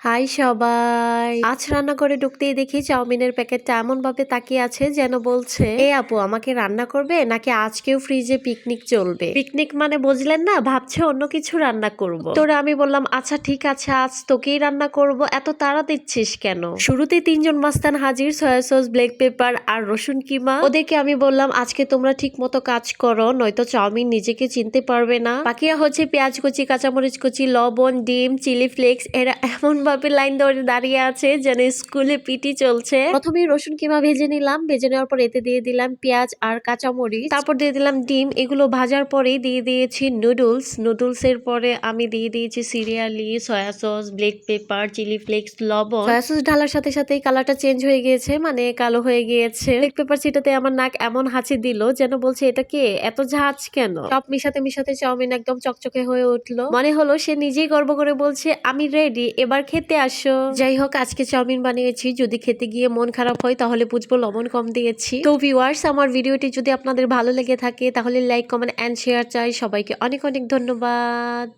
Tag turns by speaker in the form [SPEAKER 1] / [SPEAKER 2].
[SPEAKER 1] High সবাই, আজ রান্না করে ঢুকতেই দেখি চাউমিনের প্যাকেটটা এমন ভাবে তাকিয়ে আছে যেন বলছে, এ আপু আমাকে রান্না করবে নাকি আজকেও ফ্রিজে পিকনিক চলবে? পিকনিক মানে বুঝলেন না, ভাবছে অন্য কিছু রান্না করব। তোরে আমি বললাম আচ্ছা ঠিক আছে, আজ তোকেই রান্না করব, এত তাড়া দিচ্ছিস কেন? শুরুতেই তিনজন মাস্তান হাজির, সয়া সস, ব্ল্যাক পেপার আর রসুন কিমা। ওদেরকে আমি বললাম আজকে তোমরা ঠিক মতো কাজ করো, নয়তো চাউমিন নিজেকে চিনতে পারবে না। বাকিরা হচ্ছে পেঁয়াজ কুচি, কাঁচামরিচ কুচি, লবণ, ডিম, চিলি ফ্লেক্স। এরা এমন ভাবে লাইন ধরে দাঁড়িয়ে আছে যেন স্কুলে পিটি চলছে। প্রথমে রসুন কিমা ভেজে নিলাম, ভেজে নেওয়ার পর এতে দিয়ে দিলাম পেঁয়াজ আর কাঁচামরিচ, তারপর দিয়ে দিলাম ডিম। এগুলো ভাজার পরেই দিয়ে দিয়েছি নুডলস এর পরে আমি দিয়ে দিয়েছি serially, soy sauce, black pepper, chilli flakes, লবণ। সয়া সস ঢালার সাথে সাথেই কালারটা চেঞ্জ হয়ে গিয়েছে, মানে কালো হয়ে গিয়েছে। ব্ল্যাক পেপার ছিটাতে আমার নাক এমন হাঁচি দিল যেন বলছে এটা কে, এত ঝাঁজ কেন? সব মিশাতে মিশাতে চাউমিন একদম চকচকে হয়ে উঠলো, মনে হলো সে নিজেই গর্ব করে বলছে আমি রেডি, এবার খেতে আসো। যাই হোক, আজকে চাউমিন বানিয়েছি, যদি খেতে গিয়ে মন খারাপ হয় তাহলে বুঝবো লবণ কম দিয়েছি। তো ভিউয়ার্স, আমার ভিডিওটি যদি আপনাদের ভালো লেগে থাকে তাহলে লাইক, কমেন্ট এন্ড শেয়ার চাই। সবাইকে অনেক অনেক ধন্যবাদ।